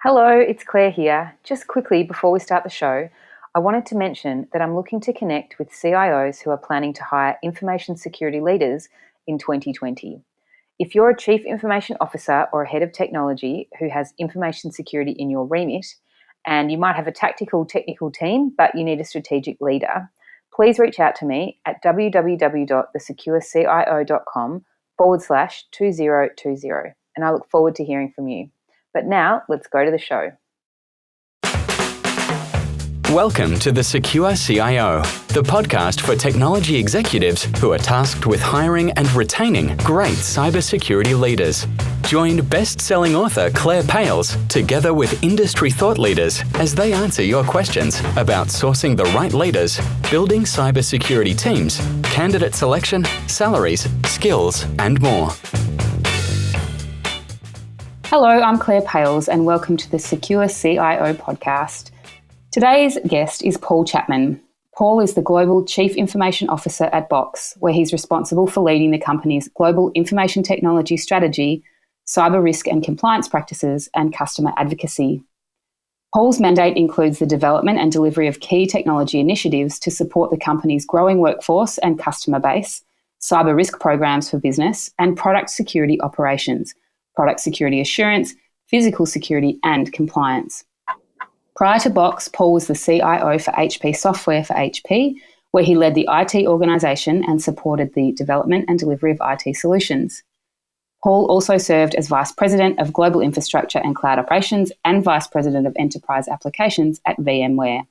Hello, it's Claire here. Just quickly before we start the show, I wanted to mention that I'm looking to connect with CIOs who are planning to hire information security leaders in 2020. If you're a Chief Information Officer or a Head of Technology who has information security in your remit, and you might have a technical team, but you need a strategic leader, please reach out to me at www.thesecurecio.com/2020, and I look forward to hearing from you. But now, let's go to the show. Welcome to The Secure CIO, the podcast for technology executives who are tasked with hiring and retaining great cybersecurity leaders. Join best-selling author Claire Pales together with industry thought leaders as they answer your questions about sourcing the right leaders, building cybersecurity teams, candidate selection, salaries, skills, and more. Hello, I'm Claire Pales and welcome to the Secure CIO podcast. Today's guest is Paul Chapman. Paul is the Global Chief Information Officer at Box, where he's responsible for leading the company's global information technology strategy, cyber risk and compliance practices, and customer advocacy. Paul's mandate includes the development and delivery of key technology initiatives to support the company's growing workforce and customer base, cyber risk programs for business, and product security operations, product security assurance, physical security, and compliance. Prior to Box, Paul was the CIO for HP Software for HP, where he led the IT organisation and supported the development and delivery of IT solutions. Paul also served as Vice President of Global Infrastructure and Cloud Operations and Vice President of Enterprise Applications at VMware.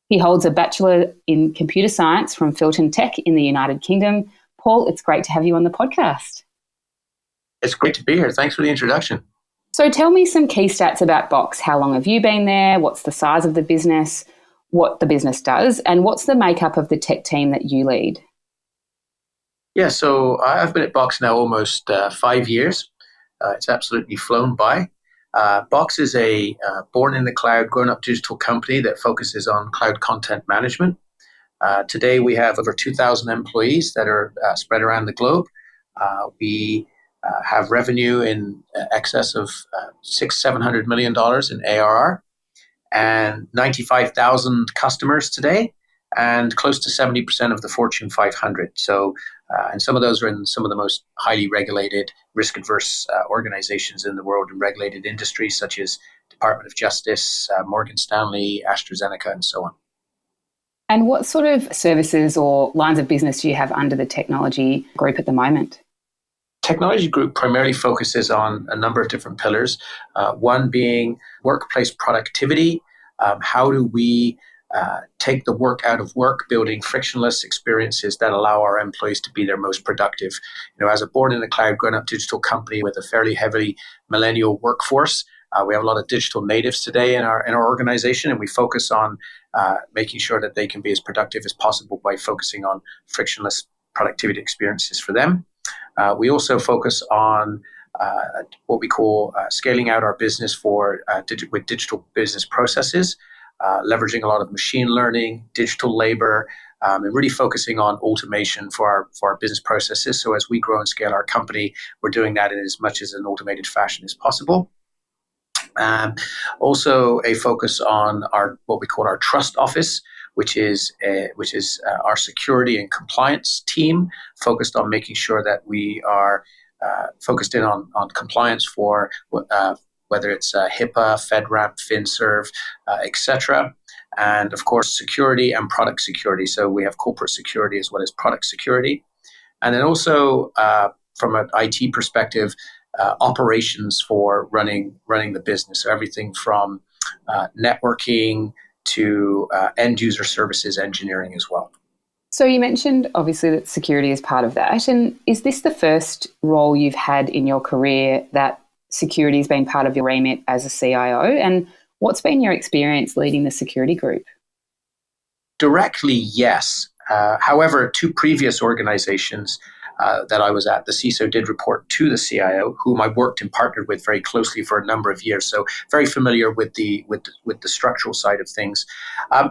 He holds a Bachelor in Computer Science from Filton Tech in the United Kingdom. Paul, it's great to have you on the podcast. It's great to be here. Thanks for the introduction. So tell me some key stats about Box. How long have you been there? What's the size of the business? What the business does? And what's the makeup of the tech team that you lead? Yeah, so I've been at Box now almost 5 years. It's absolutely flown by. Box is a born-in-the-cloud, grown-up digital company that focuses on cloud content management. Today, we have over 2,000 employees that are spread around the globe. We have revenue in excess of $600-700 million in ARR and 95,000 customers today and close to 70% of the Fortune 500. So, and some of those are in some of the most highly regulated, risk-averse organizations in the world in regulated industries such as Department of Justice, Morgan Stanley, AstraZeneca, and so on. And what sort of services or lines of business do you have under the technology group at the moment? Technology group primarily focuses on a number of different pillars, one being workplace productivity. How do we take the work out of work, building frictionless experiences that allow our employees to be their most productive? You know, as a born-in-the-cloud, grown-up digital company with a fairly heavily millennial workforce, we have a lot of digital natives today in our organization, and we focus on making sure that they can be as productive as possible by focusing on frictionless productivity experiences for them. We also focus on what we call scaling out our business with digital business processes, leveraging a lot of machine learning, digital labor, and really focusing on automation for our business processes. So as we grow and scale our company, we're doing that in as much as an automated fashion as possible. Also a focus on what we call our trust office, which is our security and compliance team, focused on making sure that we are focused in on compliance for whether it's HIPAA, FedRAMP, FinServ, etc. And of course, security and product security. So we have corporate security as well as product security. And then also from an IT perspective, operations for running the business. So everything from networking to end user services engineering as well. So you mentioned obviously that security is part of that. And is this the first role you've had in your career that security has been part of your remit as a CIO? And what's been your experience leading the security group? Directly, yes. However, two previous organizations that I was at, the CISO did report to the CIO, whom I worked and partnered with very closely for a number of years. So very familiar with the structural side of things.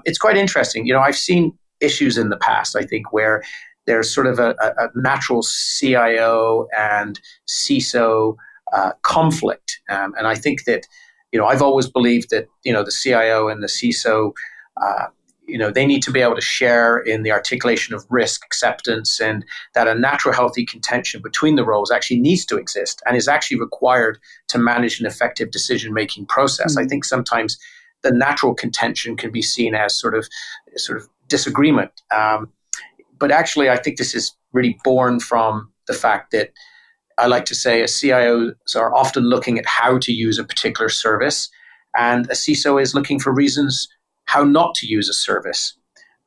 It's quite interesting. You know, I've seen issues in the past, I think, where there's sort of a natural CIO and CISO conflict. And I think that I've always believed that, the CIO and the CISO, they need to be able to share in the articulation of risk acceptance, and that a natural, healthy contention between the roles actually needs to exist and is actually required to manage an effective decision-making process. I think sometimes the natural contention can be seen as sort of disagreement. But actually, I think this is really born from the fact that I like to say CIOs are often looking at how to use a particular service, and a CISO is looking for reasons how not to use a service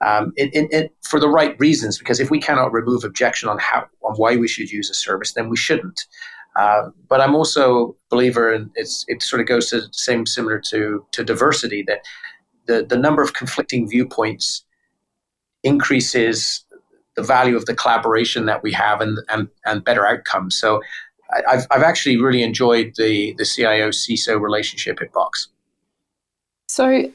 for the right reasons. Because if we cannot remove objection on why we should use a service, then we shouldn't. But I'm also a believer, and it sort of goes to similar to diversity, that the number of conflicting viewpoints increases the value of the collaboration that we have and better outcomes. So I've actually really enjoyed the CIO-CISO relationship at Box. So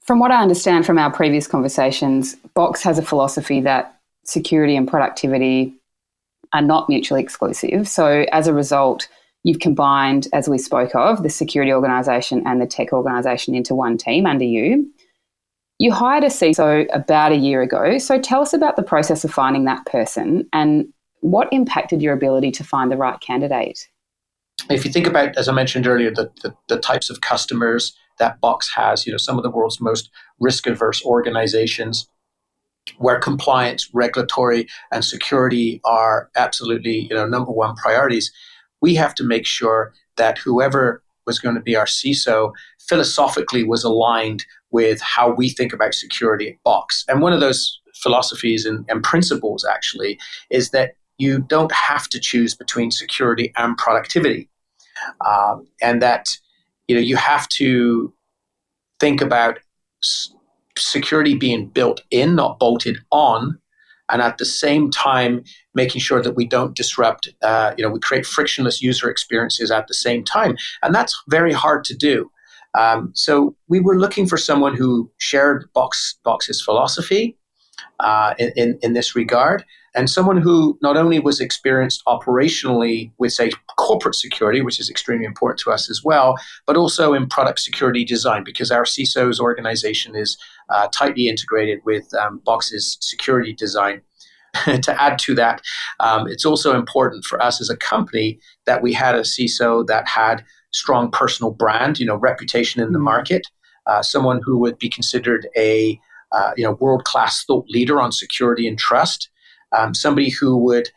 from what I understand from our previous conversations, Box has a philosophy that security and productivity are not mutually exclusive. So as a result, you've combined, as we spoke of, the security organisation and the tech organisation into one team under you. You hired a CISO about a year ago. So tell us about the process of finding that person and what impacted your ability to find the right candidate. If you think about, as I mentioned earlier, the types of customers that Box has, some of the world's most risk-averse organizations, where compliance, regulatory, and security are absolutely, number one priorities, we have to make sure that whoever was going to be our CISO philosophically was aligned with how we think about security at Box. And one of those philosophies and principles actually is that you don't have to choose between security and productivity. And that, you have to think about security being built in, not bolted on, and at the same time making sure that we don't disrupt, we create frictionless user experiences at the same time. And that's very hard to do. So we were looking for someone who shared Box's philosophy in this regard, and someone who not only was experienced operationally with, say, corporate security, which is extremely important to us as well, but also in product security design, because our CISO's organization is tightly integrated with Box's security design. To add to that, it's also important for us as a company that we had a CISO that had strong personal brand, reputation in the market, someone who would be considered a world-class thought leader on security and trust, somebody who would,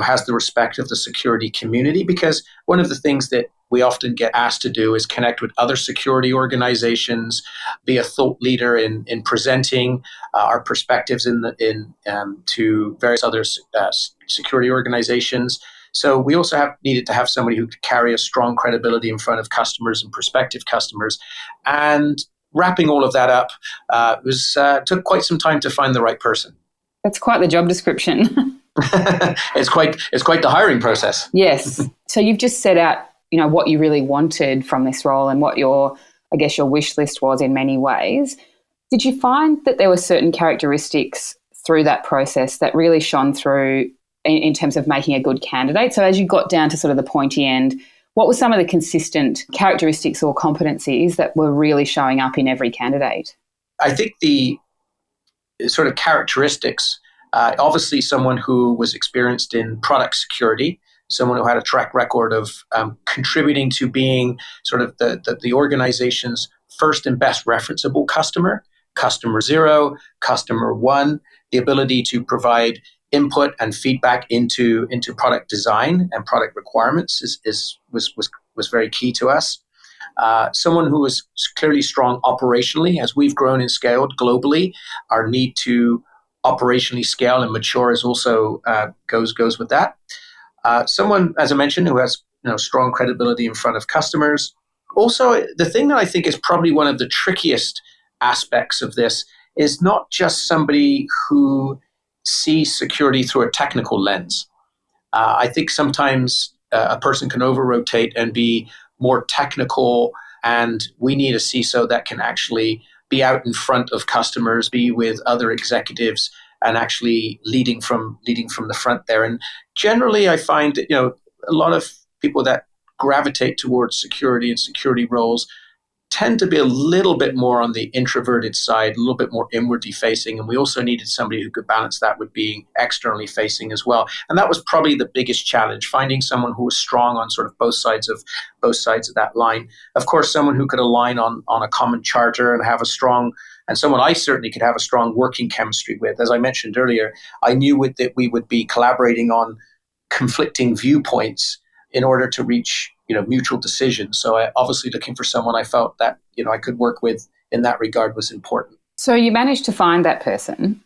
has the respect of the security community, because one of the things that we often get asked to do is connect with other security organizations, be a thought leader in presenting our perspectives to various other security organizations. So we also needed to have somebody who could carry a strong credibility in front of customers and prospective customers. And wrapping all of that up took quite some time to find the right person. That's quite the job description. It's quite the hiring process. Yes. So you've just set out, what you really wanted from this role and what your wish list was in many ways. Did you find that there were certain characteristics through that process that really shone through in terms of making a good candidate? So as you got down to sort of the pointy end, what were some of the consistent characteristics or competencies that were really showing up in every candidate? I think the sort of characteristics, obviously someone who was experienced in product security, someone who had a track record of contributing to being sort of the organization's first and best referenceable customer zero, customer one, the ability to provide input and feedback into product design and product requirements was very key to us. Someone who was clearly strong operationally. As we've grown and scaled globally, our need to operationally scale and mature is also goes with that. Someone, as I mentioned, who has strong credibility in front of customers. Also, the thing that I think is probably one of the trickiest aspects of this is not just somebody who sees security through a technical lens. I think sometimes a person can over-rotate and be more technical, and we need a CISO that can actually be out in front of customers, be with other executives, and actually leading from the front there. And generally, I find that a lot of people that gravitate towards security and security roles tend to be a little bit more on the introverted side, a little bit more inwardly facing. And we also needed somebody who could balance that with being externally facing as well. And that was probably the biggest challenge, finding someone who was strong on sort of both sides of that line. Of course, someone who could align on a common charter and have a strong, and someone I certainly could have a strong working chemistry with. As I mentioned earlier, I knew that we would be collaborating on conflicting viewpoints in order to reach mutual decisions. So I obviously looking for someone I felt that I could work with in that regard was important. So you managed to find that person,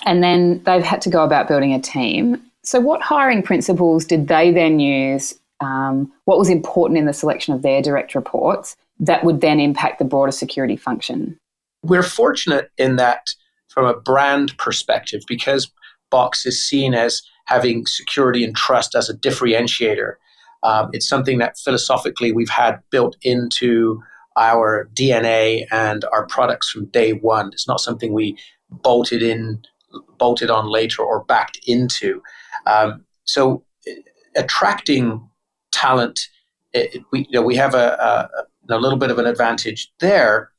and then they've had to go about building a team. So what hiring principles did they then use? What was important in the selection of their direct reports that would then impact the broader security function? We're fortunate in that from a brand perspective, because Box is seen as having security and trust as a differentiator. It's something that philosophically we've had built into our DNA and our products from day one. It's not something we bolted on later or backed into. So attracting talent, we have a little bit of an advantage there.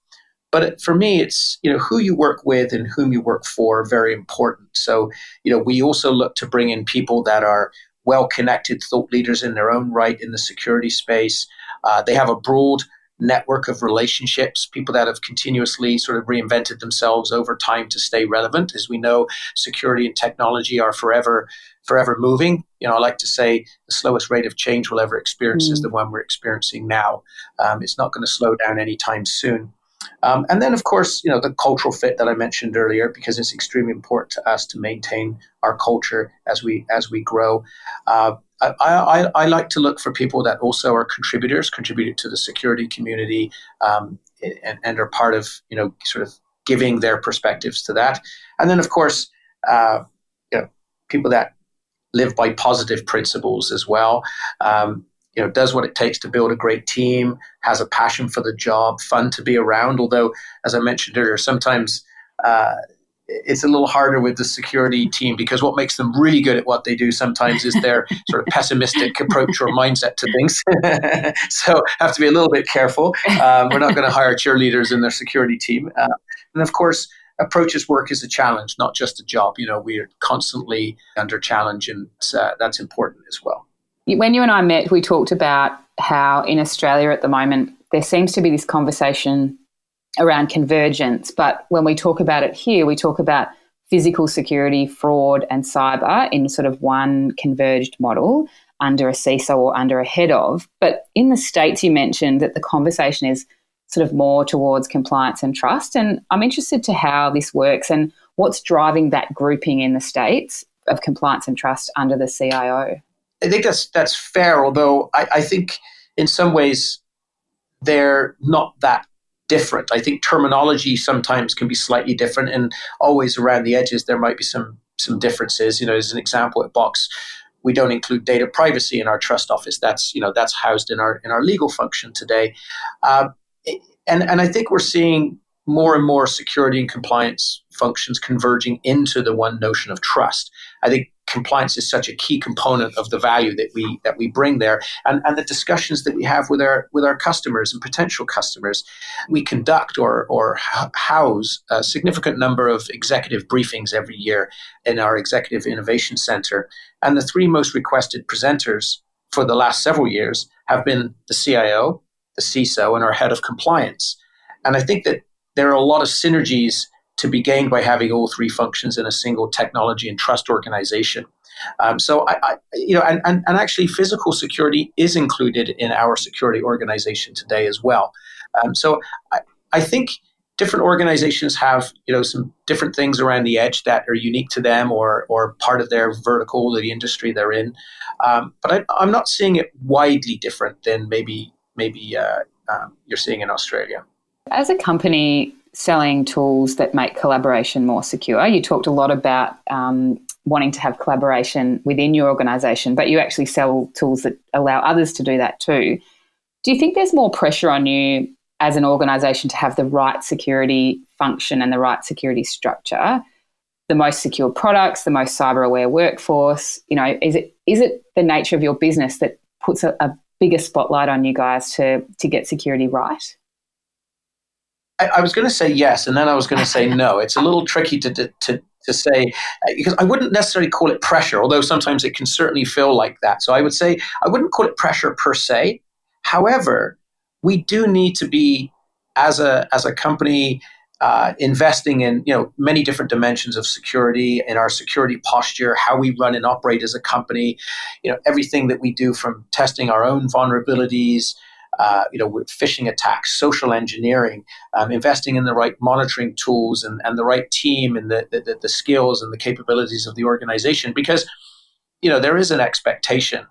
But for me, it's who you work with and whom you work for, very important. So we also look to bring in people that are well-connected thought leaders in their own right in the security space. They have a broad network of relationships, people that have continuously sort of reinvented themselves over time to stay relevant. As we know, security and technology are forever moving. I like to say the slowest rate of change we'll ever experience is the one we're experiencing now. It's not going to slow down anytime soon. And then, of course, the cultural fit that I mentioned earlier, because it's extremely important to us to maintain our culture as we grow. I like to look for people that also are contribute to the security community, and are part of sort of giving their perspectives to that. And then, of course, people that live by positive principles as well. Does what it takes to build a great team, has a passion for the job, fun to be around. Although, as I mentioned earlier, sometimes it's a little harder with the security team, because what makes them really good at what they do sometimes is their sort of pessimistic approach or mindset to things. So have to be a little bit careful. We're not going to hire cheerleaders in their security team. And of course, approaches work as a challenge, not just a job. We are constantly under challenge, and that's important as well. When you and I met, we talked about how in Australia at the moment, there seems to be this conversation around convergence. But when we talk about it here, we talk about physical security, fraud and cyber in sort of one converged model under a CISO or under a head of. But in the States, you mentioned that the conversation is sort of more towards compliance and trust. And I'm interested to how this works and what's driving that grouping in the States of compliance and trust under the CIO. I think that's fair, although I think in some ways they're not that different. I think terminology sometimes can be slightly different, and always around the edges there might be some differences. As an example, at Box, we don't include data privacy in our trust office. That's housed in our legal function today, and I think we're seeing more and more security and compliance functions converging into the one notion of trust. I think compliance is such a key component of the value that we bring there, and the discussions that we have with our customers and potential customers. We conduct or house a significant number of executive briefings every year in our Executive Innovation Center, and the three most requested presenters for the last several years have been the CIO, the CISO, and our head of compliance. And I think that there are a lot of synergies to be gained by having all three functions in a single technology and trust organization. So actually physical security is included in our security organization today as well. So I think different organizations have some different things around the edge that are unique to them or part of their vertical or the industry they're in. But I'm not seeing it widely different than maybe you're seeing in Australia. As a company selling tools that make collaboration more secure, you talked a lot about wanting to have collaboration within your organisation, but you actually sell tools that allow others to do that too. Do you think there's more pressure on you as an organisation to have the right security function and the right security structure, the most secure products, the most cyber-aware workforce? Is it the nature of your business that puts a bigger spotlight on you guys to get security right? I was going to say yes, and then I was going to say no. It's a little tricky to say, because I wouldn't necessarily call it pressure, although sometimes it can certainly feel like that. So I would say I wouldn't call it pressure per se. However, we do need to be, as a company, investing in many different dimensions of security, in our security posture, how we run and operate as a company, everything that we do, from testing our own vulnerabilities, with phishing attacks, social engineering, investing in the right monitoring tools and the right team and the skills and the capabilities of the organization, because there is an expectation.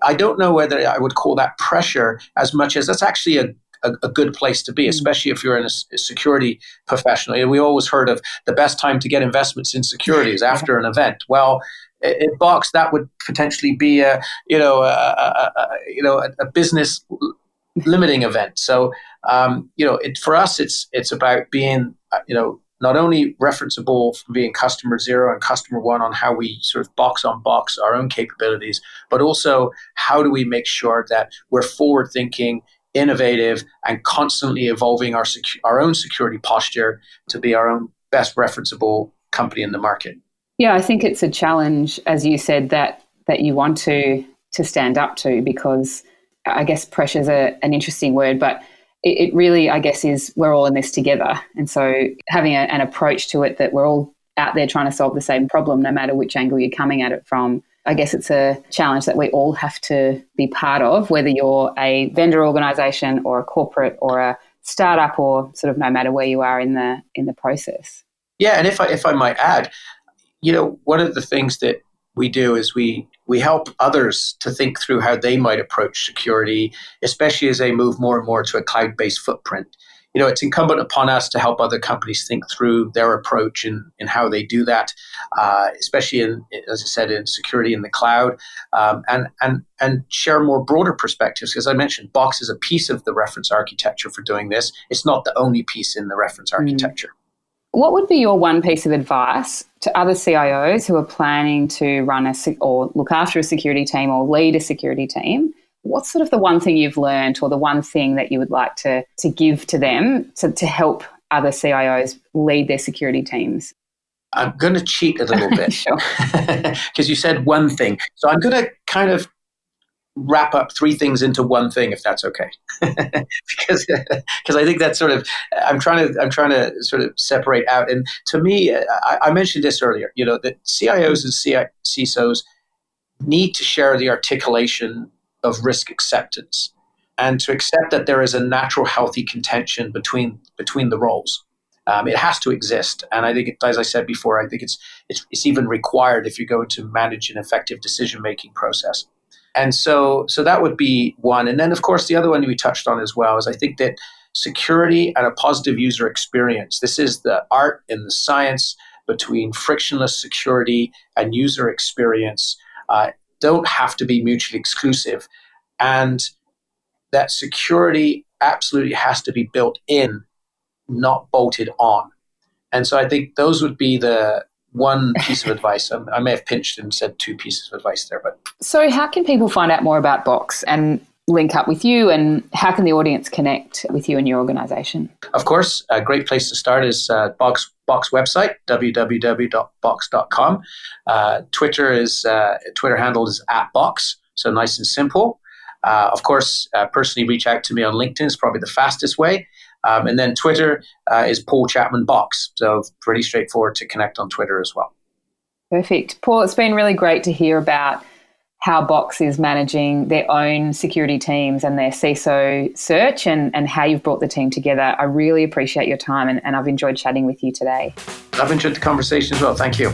I don't know whether I would call that pressure as much as that's actually a good place to be, especially if you're in a security professional. We always heard of the best time to get investments in security is after an event. Well, at Box, that would potentially be a business limiting event. So, for us, it's about being, not only referenceable from being customer zero and customer one on how we sort of box on box our own capabilities, but also how do we make sure that we're forward thinking, innovative, and constantly evolving our own security posture to be our own best referenceable company in the market. Yeah, I think it's a challenge, as you said, that you want to stand up to, because I guess pressure is an interesting word, but it really, I guess, is we're all in this together. And so having an approach to it that we're all out there trying to solve the same problem, no matter which angle you're coming at it from, I guess it's a challenge that we all have to be part of, whether you're a vendor organization or a corporate or a startup, or sort of no matter where you are in the process. Yeah, and if I might add, one of the things that we do is we help others to think through how they might approach security, especially as they move more and more to a cloud-based footprint. It's incumbent upon us to help other companies think through their approach and how they do that, especially as I said, in security in the cloud, and share more broader perspectives. As I mentioned, Box is a piece of the reference architecture for doing this. It's not the only piece in the reference architecture. What would be your one piece of advice to other CIOs who are planning to run or look after a security team or lead a security team? What's sort of the one thing you've learned, or the one thing that you would like to give to them to help other CIOs lead their security teams? I'm going to cheat a little bit. Sure. Because you said one thing. So I'm going to kind of wrap up three things into one thing, if that's okay. because I think that's sort of, I'm trying to sort of separate out. And to me, I mentioned this earlier, that CIOs and CISOs need to share the articulation of risk acceptance, and to accept that there is a natural, healthy contention between the roles. It has to exist, and I think, as I said before, I think it's even required if you're going to manage an effective decision-making process. And so that would be one. And then, of course, the other one we touched on as well is I think that security and a positive user experience, this is the art and the science between frictionless security and user experience, don't have to be mutually exclusive. And that security absolutely has to be built in, not bolted on. And so I think those would be the one piece of advice. I may have pinched and said two pieces of advice there. But so how can people find out more about Box and link up with you, and how can the audience connect with you and your organization? Of course, a great place to start is Box website, www.box.com. Twitter handle is @Box, so nice and simple. Of course, personally reach out to me on LinkedIn is probably the fastest way. And then Twitter is Paul Chapman Box. So pretty straightforward to connect on Twitter as well. Perfect. Paul, it's been really great to hear about how Box is managing their own security teams and their CISO search, and how you've brought the team together. I really appreciate your time, and I've enjoyed chatting with you today. I've enjoyed the conversation as well. Thank you.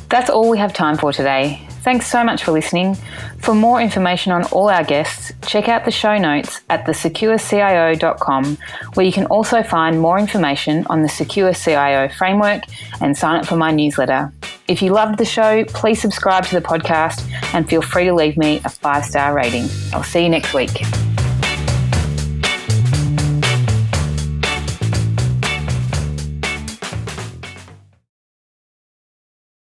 That's all we have time for today. Thanks so much for listening. For more information on all our guests, check out the show notes at thesecurecio.com, where you can also find more information on the Secure CIO framework and sign up for my newsletter. If you loved the show, please subscribe to the podcast and feel free to leave me a 5-star rating. I'll see you next week.